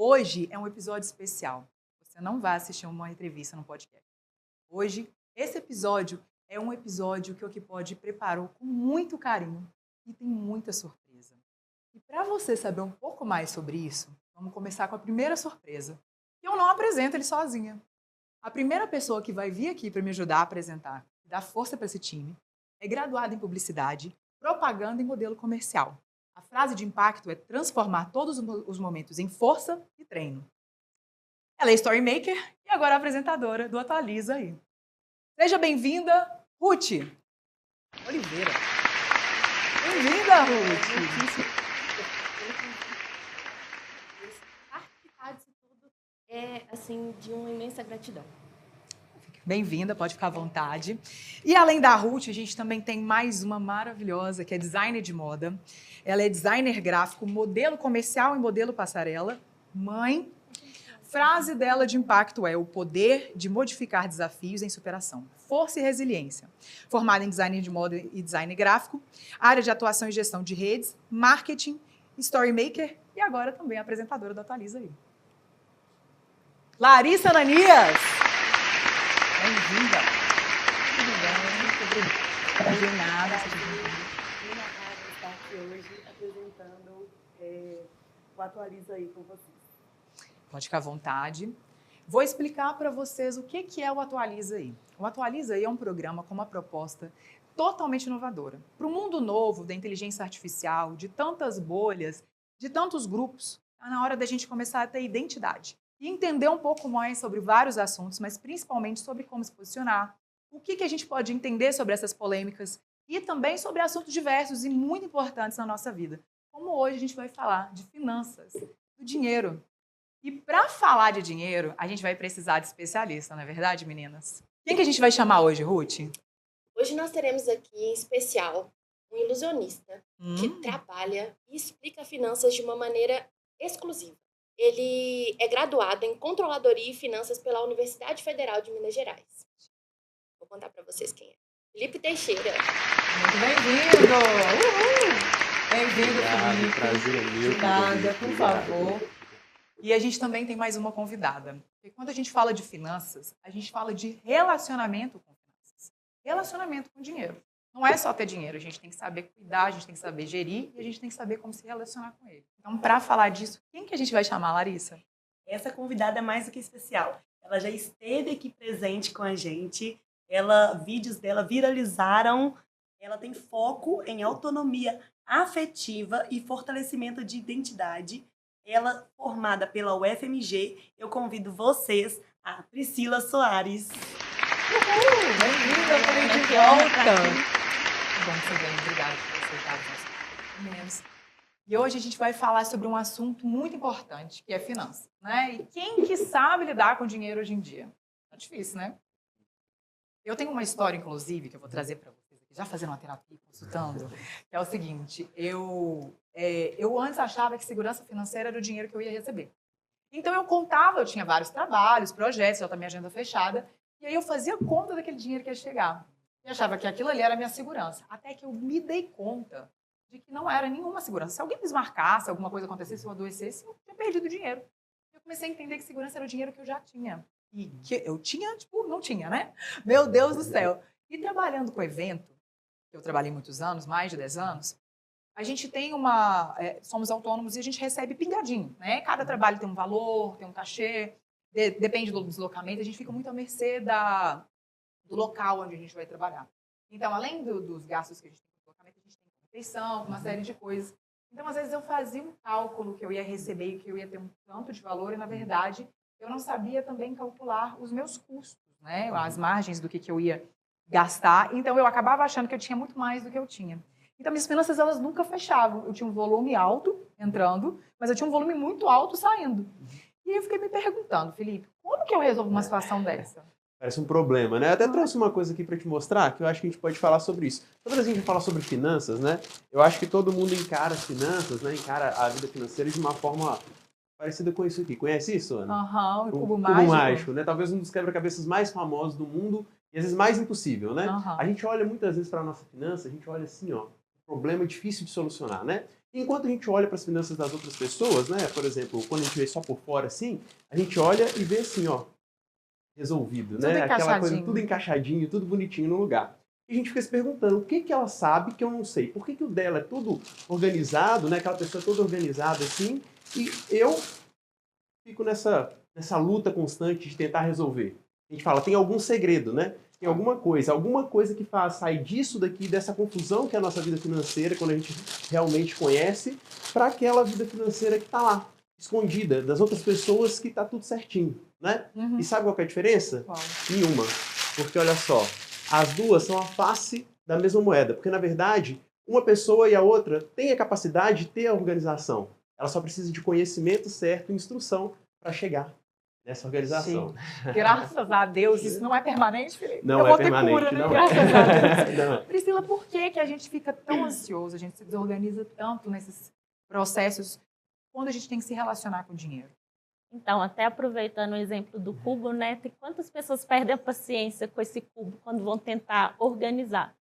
Hoje é um episódio especial. Você não vai assistir uma entrevista no podcast. Hoje, esse episódio é um episódio que o Okipod preparou com muito carinho e tem muita surpresa. E para você saber um pouco mais sobre isso, vamos começar com a primeira surpresa. Eu não apresento ele sozinha. A primeira pessoa que vai vir aqui para me ajudar a apresentar e dar força para esse time é graduada em publicidade, propaganda e modelo comercial. A frase de impacto é transformar todos os momentos em força e treino. Ela é storymaker e agora apresentadora do Atualiza aí. Seja bem-vinda, Ruth Oliveira. Bem-vinda, Ruth. Participar disso tudo é, assim, de uma imensa gratidão. Bem-vinda, pode ficar à vontade. E além da Ruth, a gente também tem mais uma maravilhosa, que é designer de moda. Ela é designer gráfico, modelo comercial e modelo passarela, mãe. Frase dela de impacto é: o poder de modificar desafios em superação, força e resiliência. Formada em design de moda e design gráfico, área de atuação e gestão de redes, marketing, storymaker e agora também apresentadora do Atualiza aí. Larissa Ananias! Bem-vinda! Tudo bem? Muito obrigada. De nada. Minha honra estar aqui hoje apresentando o Atualiza aí com vocês. Pode ficar à vontade. Vou explicar para vocês o que é o Atualiza aí. O Atualiza aí é um programa com uma proposta totalmente inovadora. Para o mundo novo da inteligência artificial, de tantas bolhas, de tantos grupos, está na hora da gente começar a ter identidade e entender um pouco mais sobre vários assuntos, mas principalmente sobre como se posicionar, o que a gente pode entender sobre essas polêmicas e também sobre assuntos diversos e muito importantes na nossa vida. Como hoje a gente vai falar de finanças, do dinheiro. E para falar de dinheiro, a gente vai precisar de especialista, não é verdade, meninas? Quem que a gente vai chamar hoje, Ruth? Hoje nós teremos aqui, em especial, um ilusionista que trabalha e explica finanças de uma maneira exclusiva. Ele é graduado em Controladoria e Finanças pela Universidade Federal de Minas Gerais. Vou contar para vocês quem é. Felipe Teixeira. Muito bem-vindo! Uhul! Bem-vindo, Felipe. Prazer é meu. De nada, por favor. E a gente também tem mais uma convidada. Porque quando a gente fala de finanças, a gente fala de relacionamento com finanças. Relacionamento com dinheiro. Não é só ter dinheiro, a gente tem que saber cuidar, a gente tem que saber gerir e a gente tem que saber como se relacionar com ele. Então, para falar disso, quem que a gente vai chamar, Larissa? Essa convidada é mais do que especial. Ela já esteve aqui presente com a gente. Vídeos dela viralizaram. Ela tem foco em autonomia afetiva e fortalecimento de identidade. Ela, formada pela UFMG, eu convido vocês a Priscila Soares. Uhul! Bem-vinda, Felipe, de volta! Bom que você veio, obrigada por aceitar os nossos meninos. E hoje a gente vai falar sobre um assunto muito importante, que é finanças, né? E quem que sabe lidar com dinheiro hoje em dia? É difícil, né? Eu tenho uma história, inclusive, que eu vou trazer para vocês aqui, já fazendo uma terapia, consultando, que é o seguinte: eu antes achava que segurança financeira era o dinheiro que eu ia receber. Então eu contava, eu tinha vários trabalhos, projetos, já tá minha agenda fechada, e aí eu fazia conta daquele dinheiro que ia chegar. E achava que aquilo ali era a minha segurança. Até que eu me dei conta de que não era nenhuma segurança. Se alguém me desmarcasse, alguma coisa acontecesse, se eu adoecesse, eu tinha perdido dinheiro. Eu comecei a entender que segurança era o dinheiro que eu já tinha. E que eu tinha, tipo, não tinha, né? Meu Deus do céu. E trabalhando com evento, que eu trabalhei muitos anos, mais de 10 anos, a gente tem somos autônomos e a gente recebe pingadinho, né? Cada trabalho tem um valor, tem um cachê, depende do deslocamento, a gente fica muito à mercê do local onde a gente vai trabalhar. Então, além dos gastos que a gente tem com deslocamento, a gente tem refeição, uma série de coisas. Então, às vezes eu fazia um cálculo que eu ia receber e que eu ia ter um tanto de valor e, na verdade, eu não sabia também calcular os meus custos, né? As margens do que eu ia gastar. Então, eu acabava achando que eu tinha muito mais do que eu tinha. Então, minhas finanças, elas nunca fechavam. Eu tinha um volume alto entrando, mas eu tinha um volume muito alto saindo. E aí eu fiquei me perguntando, Felipe, como que eu resolvo uma situação dessa? Parece um problema, né? Eu até trouxe uma coisa aqui para te mostrar, que eu acho que a gente pode falar sobre isso. Toda vez que a gente fala sobre finanças, né? Eu acho que todo mundo encara as finanças, né? Encara a vida financeira de uma forma parecida com isso aqui. Conhece isso, Ana? Aham, o cubo mágico, né? Talvez um dos quebra-cabeças mais famosos do mundo e às vezes mais impossível, né? A gente olha muitas vezes para a nossa finança, a gente olha assim, ó. problema difícil de solucionar, né? Enquanto a gente olha para as finanças das outras pessoas, né? Por exemplo, quando a gente vê só por fora assim, a gente olha e vê assim, ó, resolvido, Tudo né? Aquela coisa encaixadinho. tudo encaixadinho, tudo bonitinho no lugar. E a gente fica se perguntando, o que que ela sabe que eu não sei? Por que que o dela é tudo organizado, né? Aquela pessoa toda organizada assim, e eu fico nessa luta constante de tentar resolver. A gente fala, tem algum segredo, né? Tem alguma coisa que faz sair disso daqui, dessa confusão que é a nossa vida financeira, quando a gente realmente conhece, para aquela vida financeira que está lá, escondida, das outras pessoas que está tudo certinho, né? E sabe qual que é a diferença? Qual? Nenhuma. Porque olha só, as duas são a face da mesma moeda. Porque, na verdade, uma pessoa e a outra têm a capacidade de ter a organização. Ela só precisa de conhecimento certo e instrução para chegar nessa organização. Sim. Graças a Deus, isso não é permanente, Felipe? Não Eu é vou ter permanente, cura, né? não Graças a Deus. é. Não. Priscila, por que que a gente fica tão ansioso, a gente se desorganiza tanto nesses processos quando a gente tem que se relacionar com o dinheiro? Então, até aproveitando o exemplo do cubo, né? Tem quantas pessoas perdem a paciência com esse cubo quando vão tentar organizar?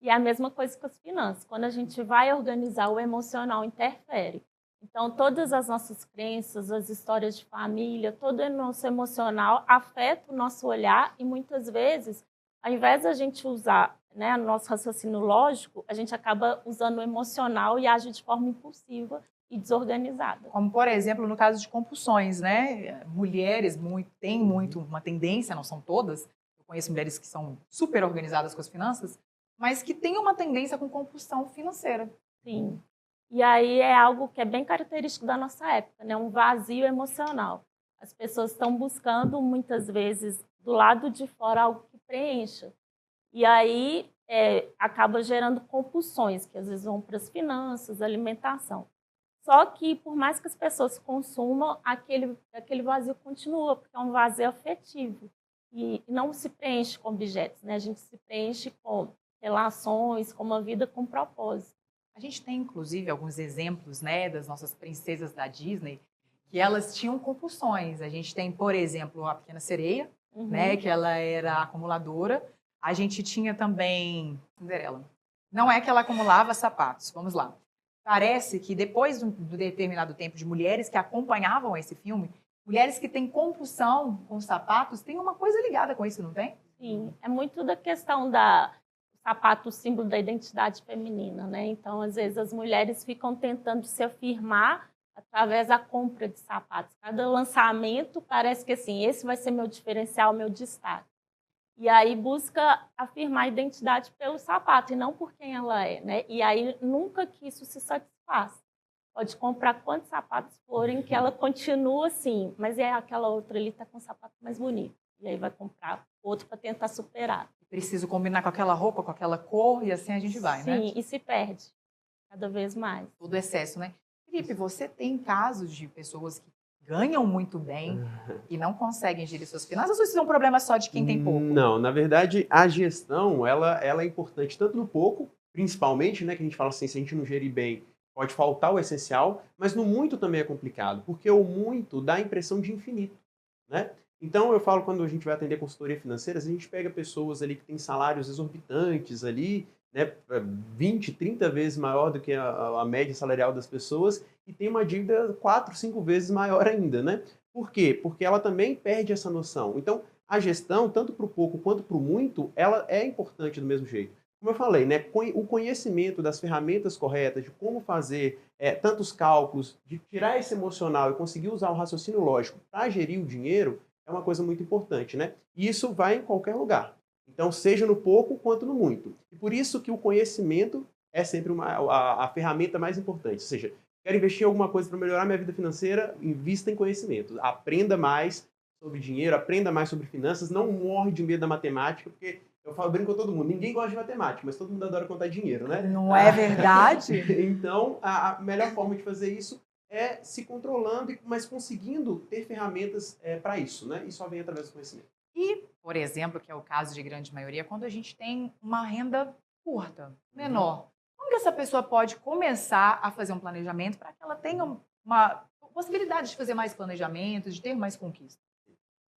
E é a mesma coisa com as finanças. Quando a gente vai organizar, o emocional interfere. Então, todas as nossas crenças, as histórias de família, todo o nosso emocional afeta o nosso olhar e, muitas vezes, ao invés da gente usar, né, o nosso raciocínio lógico, a gente acaba usando o emocional e age de forma impulsiva e desorganizada. Como, por exemplo, no caso de compulsões, né? Mulheres têm muito uma tendência, não são todas, eu conheço mulheres que são super organizadas com as finanças, mas que têm uma tendência com compulsão financeira. Sim. E aí é algo que é bem característico da nossa época, né? Um vazio emocional. As pessoas estão buscando, muitas vezes, do lado de fora algo que preencha. E aí acaba gerando compulsões, que às vezes vão para as finanças, alimentação. Só que, por mais que as pessoas consumam, aquele vazio continua, porque é um vazio afetivo. E não se preenche com objetos, né? A gente se preenche com relações, com uma vida com propósito. A gente tem, inclusive, alguns exemplos, né, das nossas princesas da Disney, que elas tinham compulsões. A gente tem, por exemplo, a Pequena Sereia, né, que ela era acumuladora. A gente tinha também Cinderela. Não é que ela acumulava sapatos, vamos lá. Parece que depois de um determinado tempo de mulheres que acompanhavam esse filme, mulheres que têm compulsão com sapatos, tem uma coisa ligada com isso, não tem? Sim, é muito da questão da sapato, símbolo da identidade feminina, né? Então, às vezes, as mulheres ficam tentando se afirmar através da compra de sapatos. Cada lançamento parece que assim, esse vai ser meu diferencial, meu destaque. E aí busca afirmar a identidade pelo sapato e não por quem ela é, né? E aí nunca que isso se satisfaz. Pode comprar quantos sapatos forem que ela continua assim, mas aquela outra ali está com um sapato mais bonito. E aí vai comprar outro para tentar superar. Preciso combinar com aquela roupa, com aquela cor, e assim a gente vai, né? Sim, e se perde cada vez mais. Todo excesso, né? Felipe, você tem casos de pessoas que ganham muito bem e não conseguem gerir suas finanças, ou isso é um problema só de quem tem pouco? Não, na verdade, a gestão, ela é importante tanto no pouco, principalmente, né, que a gente fala assim, se a gente não gerir bem, pode faltar o essencial, mas no muito também é complicado, porque o muito dá a impressão de infinito, né? Então, eu falo, quando a gente vai atender consultoria financeira, a gente pega pessoas ali que têm salários exorbitantes ali, né, 20, 30 vezes maior do que a média salarial das pessoas e tem uma dívida 4, 5 vezes maior ainda, né? Por quê? Porque ela também perde essa noção. Então, a gestão, tanto para o pouco quanto para o muito, ela é importante do mesmo jeito. Como eu falei, né, o conhecimento das ferramentas corretas, de como fazer tantos cálculos, de tirar esse emocional e conseguir usar o raciocínio lógico para gerir o dinheiro, é uma coisa muito importante, né? E isso vai em qualquer lugar. Então, seja no pouco quanto no muito. E por isso que o conhecimento é sempre a ferramenta mais importante. Ou seja, quero investir em alguma coisa para melhorar minha vida financeira, invista em conhecimento. Aprenda mais sobre dinheiro, aprenda mais sobre finanças, não morre de medo da matemática, porque eu brinco com todo mundo, ninguém gosta de matemática, mas todo mundo adora contar dinheiro, né? Não é verdade? Então, a melhor forma de fazer isso é se controlando, mas conseguindo ter ferramentas para isso, né? E só vem através do conhecimento. E, por exemplo, que é o caso de grande maioria, quando a gente tem uma renda curta, menor, como que essa pessoa pode começar a fazer um planejamento para que ela tenha uma possibilidade de fazer mais planejamentos, de ter mais conquistas?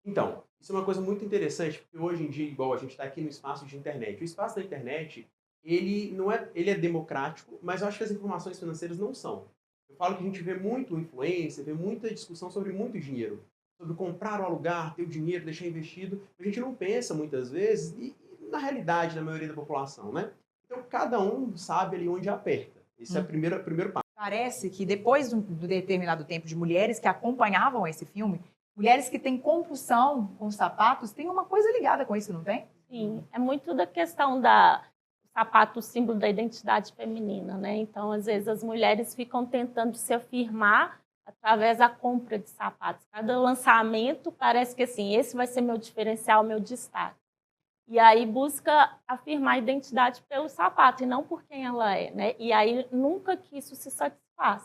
Então, isso é uma coisa muito interessante, porque hoje em dia, igual a gente está aqui no espaço de internet, o espaço da internet ele é democrático, mas eu acho que as informações financeiras não são. Eu falo que a gente vê muito influência, vê muita discussão sobre muito dinheiro, sobre comprar ou alugar, ter o dinheiro, deixar investido. A gente não pensa muitas vezes e na realidade da maioria da população, né? Então cada um sabe ali onde aperta. Esse é o primeiro passo. Parece que depois de um determinado tempo de mulheres que acompanhavam esse filme, mulheres que têm compulsão com sapatos, tem uma coisa ligada com isso, não tem? Sim, é muito da questão da sapato, símbolo da identidade feminina, né? Então, às vezes, as mulheres ficam tentando se afirmar através da compra de sapatos. Cada lançamento parece que, assim, esse vai ser meu diferencial, meu destaque. E aí busca afirmar a identidade pelo sapato e não por quem ela é, né? E aí nunca que isso se satisfaz.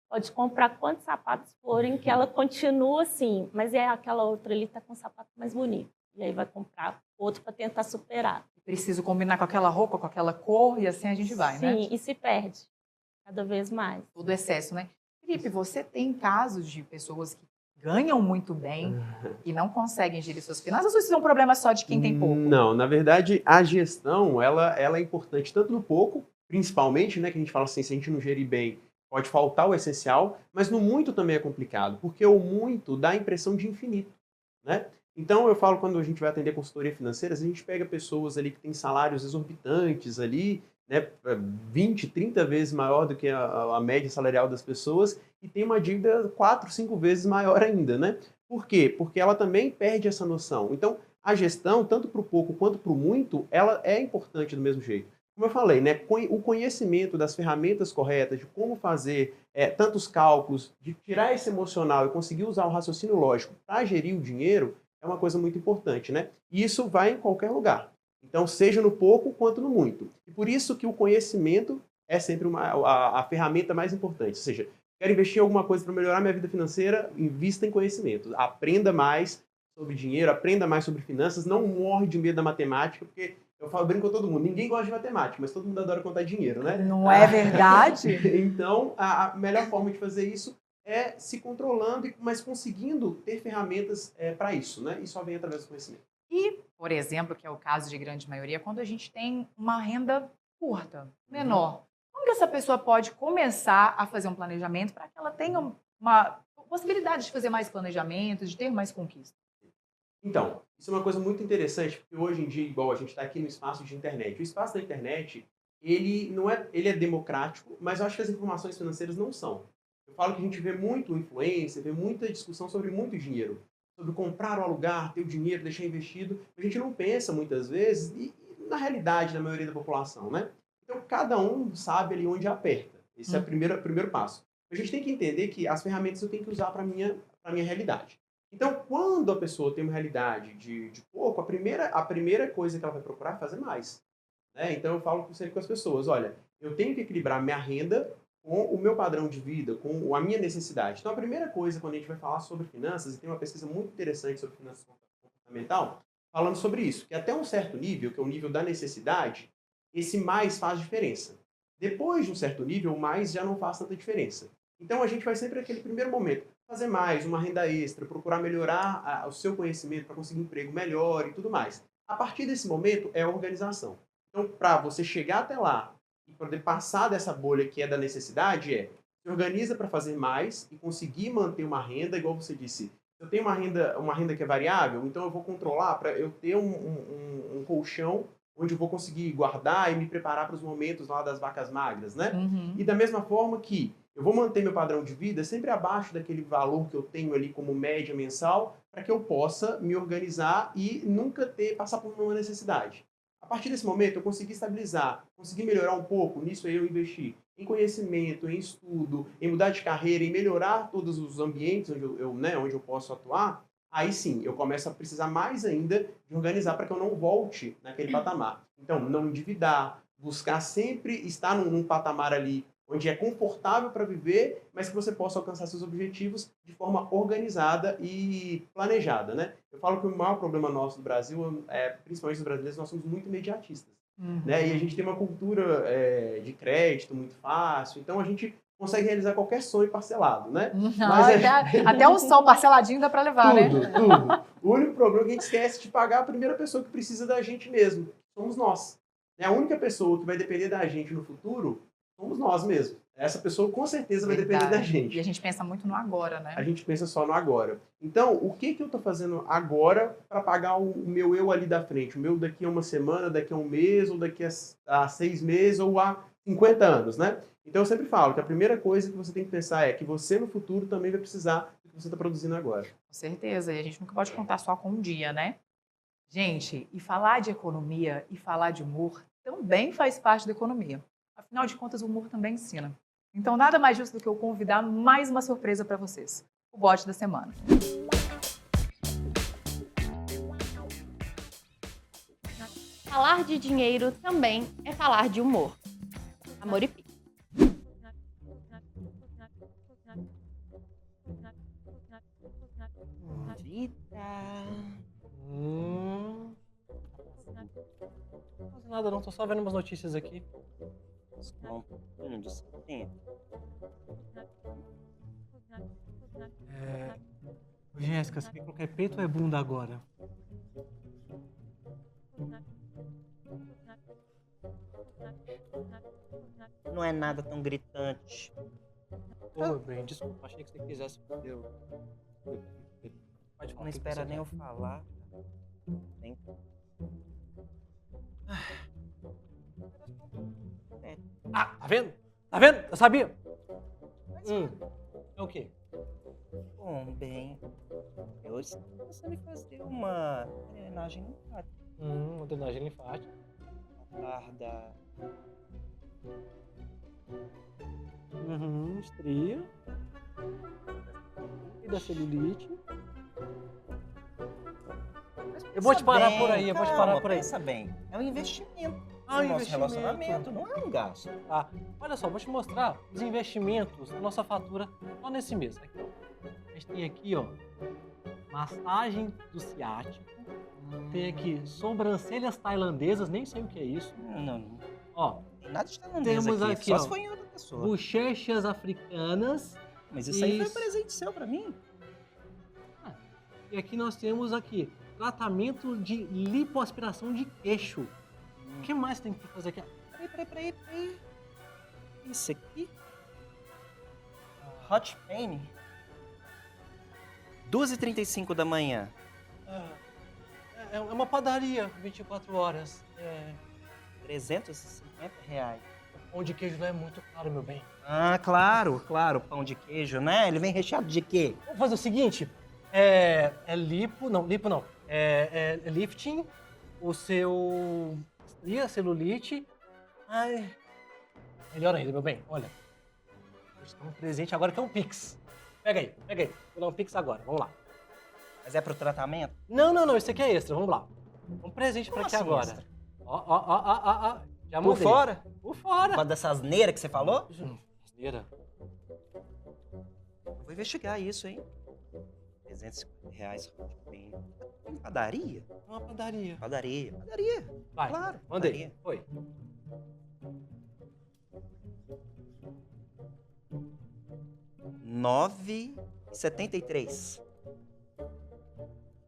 Pode comprar quantos sapatos forem que ela continua assim, mas é aquela outra ali está com um sapato mais bonito. E aí vai comprar outro para tentar superar. Preciso combinar com aquela roupa, com aquela cor, e assim a gente vai, né? Sim, e se perde cada vez mais. Todo excesso, né? Felipe, você tem casos de pessoas que ganham muito bem e não conseguem gerir suas finanças, ou isso é um problema só de quem tem pouco? Não, na verdade, a gestão, ela é importante tanto no pouco, principalmente, né, que a gente fala assim, se a gente não gerir bem, pode faltar o essencial, mas no muito também é complicado, porque o muito dá a impressão de infinito, né? Então, eu falo, quando a gente vai atender consultoria financeira, a gente pega pessoas ali que têm salários exorbitantes ali, né, 20, 30 vezes maior do que a média salarial das pessoas e tem uma dívida 4, 5 vezes maior ainda, né? Por quê? Porque ela também perde essa noção. Então, a gestão, tanto para o pouco quanto para o muito, ela é importante do mesmo jeito. Como eu falei, né, o conhecimento das ferramentas corretas, de como fazer tantos cálculos, de tirar esse emocional e conseguir usar o raciocínio lógico para gerir o dinheiro, é uma coisa muito importante, né? E isso vai em qualquer lugar. Então, seja no pouco quanto no muito. E por isso que o conhecimento é sempre a ferramenta mais importante. Ou seja, quero investir em alguma coisa para melhorar minha vida financeira, invista em conhecimento. Aprenda mais sobre dinheiro, aprenda mais sobre finanças, não morre de medo da matemática, porque eu brinco com todo mundo, ninguém gosta de matemática, mas todo mundo adora contar dinheiro, né? Não é verdade? Então, a melhor forma de fazer isso é se controlando, mas conseguindo ter ferramentas para isso, né? E só vem através do conhecimento. E, por exemplo, que é o caso de grande maioria, quando a gente tem uma renda curta, menor, como que essa pessoa pode começar a fazer um planejamento para que ela tenha uma possibilidade de fazer mais planejamentos, de ter mais conquistas? Então, isso é uma coisa muito interessante, porque hoje em dia, igual a gente está aqui no espaço de internet, o espaço da internet, ele é democrático, mas eu acho que as informações financeiras não são. Eu falo que a gente vê muito influência, vê muita discussão sobre muito dinheiro, sobre comprar ou alugar, ter o dinheiro, deixar investido. A gente não pensa muitas vezes e na realidade da maioria da população, né? Então, cada um sabe ali onde aperta. Esse é o primeiro passo. A gente tem que entender que as ferramentas eu tenho que usar para a minha realidade. Então, quando a pessoa tem uma realidade de pouco, a primeira coisa que ela vai procurar é fazer mais, né? Então, eu falo sempre com as pessoas, olha, eu tenho que equilibrar minha renda com o meu padrão de vida, com a minha necessidade. Então, a primeira coisa, quando a gente vai falar sobre finanças, e tem uma pesquisa muito interessante sobre finanças comportamental, falando sobre isso, que até um certo nível, que é o nível da necessidade, esse mais faz diferença. Depois de um certo nível, o mais já não faz tanta diferença. Então, a gente vai sempre naquele primeiro momento, fazer mais, uma renda extra, procurar melhorar o seu conhecimento para conseguir um emprego melhor e tudo mais. A partir desse momento, é a organização. Então, para você chegar até lá, e poder passar dessa bolha que é da necessidade, se organiza para fazer mais e conseguir manter uma renda, igual você disse. Eu tenho uma renda que é variável, então eu vou controlar para eu ter um colchão onde eu vou conseguir guardar e me preparar para os momentos lá das vacas magras, né? E da mesma forma que eu vou manter meu padrão de vida sempre abaixo daquele valor que eu tenho ali como média mensal, para que eu possa me organizar e nunca passar por uma necessidade. A partir desse momento, eu consegui estabilizar, consegui melhorar um pouco, nisso aí eu investi em conhecimento, em estudo, em mudar de carreira, em melhorar todos os ambientes onde eu posso atuar, aí sim, eu começo a precisar mais ainda de organizar para que eu não volte naquele patamar. Então, não endividar, buscar sempre estar num patamar ali onde é confortável para viver, mas que você possa alcançar seus objetivos de forma organizada e planejada, né? Eu falo que o maior problema nosso do Brasil, principalmente os brasileiros, nós somos muito imediatistas, né? E a gente tem uma cultura de crédito muito fácil, então a gente consegue realizar qualquer sonho parcelado, né? Mas até um som parceladinho dá para levar, tudo, né? Tudo. O único problema é que a gente esquece de pagar a primeira pessoa que precisa da gente mesmo. Somos nós. A única pessoa que vai depender da gente no futuro somos nós mesmos. Essa pessoa com certeza vai depender da gente. E a gente pensa muito no agora, né? A gente pensa só no agora. Então, o que eu tô fazendo agora para pagar o meu eu ali da frente? O meu daqui a uma semana, daqui a um mês, ou daqui a 6 meses, ou a 50 anos, né? Então, eu sempre falo que a primeira coisa que você tem que pensar é que você no futuro também vai precisar do que você está produzindo agora. Com certeza. E a gente nunca pode contar só com um dia, né? Gente, e falar de economia e falar de humor também faz parte da economia. Afinal de contas, o humor também ensina. Então, nada mais justo do que eu convidar mais uma surpresa para vocês. O bote da semana. Falar de dinheiro também é falar de humor. Amor e Pix. Vida. Não faz nada não, tô só vendo umas notícias aqui. Só um pouquinho de tempo. Ô, Jéssica, você quer colocar peito ou é bunda agora? Não é nada tão gritante. Ô, meu bem, desculpa, achei que você quisesse. Pode falar. Não espera nem eu falar. Nem... Ah, tá vendo? Tá vendo? Eu sabia. É o quê? Bom, bem, eu estou pensando em fazer uma drenagem linfática. Uma drenagem linfática. Da Estria. E da celulite. Eu vou te parar por aí, eu vou te parar por aí. Pensa bem, é um investimento Ah, no nosso investimento. relacionamento, não é um gasto. Tá. Olha só, vou te mostrar os investimentos da nossa fatura só nesse mês. Aqui, ó. A gente tem aqui, ó, massagem do ciático. Tem aqui sobrancelhas tailandesas, nem sei o que é isso. Não Ó, tem nada de tailandês temos aqui, aqui, só ó, se foi em outra pessoa. bochechas africanas. Mas isso aí foi Isso. presente seu pra mim. E aqui nós temos aqui tratamento de lipoaspiração de queixo. O que mais tem que fazer aqui? Peraí. Isso aqui? Hot Pain? 2h35 da manhã. É uma padaria, 24 horas. R$350. O pão de queijo lá é muito caro, meu bem. Ah, claro, pão de queijo, né? Ele vem recheado de quê? Vamos fazer o seguinte, é lifting, o seu estria, celulite. Ai, melhor ainda, meu bem, olha. Vou te dar um presente agora que é um Pix. Pega aí. Vou dar um Pix agora, vamos lá. Mas é pro tratamento? Não, isso aqui é extra, vamos lá. Um presente pra Como aqui assim agora. extra? Ó. Já Por mandei. fora? Por fora. Por causa dessa asneira que você falou? Asneira. Eu vou investigar isso, hein? R$350, Hot Pain. Em padaria? É uma padaria. Padaria. Vai, Claro, mandei. padaria. Foi. R$9,73.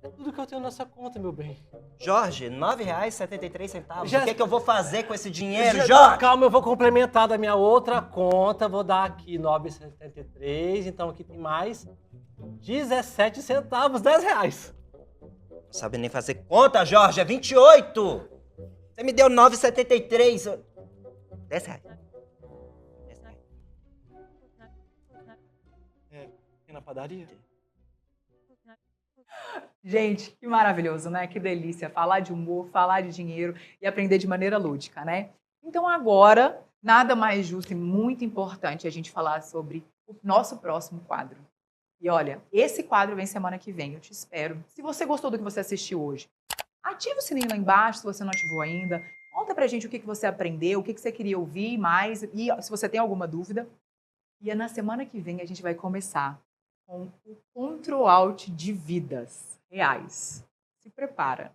É tudo que eu tenho nessa conta, meu bem. Jorge, R$9,73. Já- O que eu vou fazer com esse dinheiro, Já- Jorge? Calma, eu vou complementar da minha outra conta. Vou dar aqui 9,73. Então aqui tem mais 17 centavos, R$10. Não sabe nem fazer conta, Jorge. É 28. Você me deu 9,73. R$10. Aqui na padaria. Gente, que maravilhoso, né? Que delícia falar de humor, falar de dinheiro e aprender de maneira lúdica, né? Então agora, nada mais justo e muito importante a gente falar sobre o nosso próximo quadro. E olha, esse quadro vem semana que vem, eu te espero. Se você gostou do que você assistiu hoje, ativa o sininho lá embaixo se você não ativou ainda. Conta pra gente o que você aprendeu, o que você queria ouvir mais e se você tem alguma dúvida. E na semana que vem a gente vai começar com o Control Alt de vidas reais. Se prepara.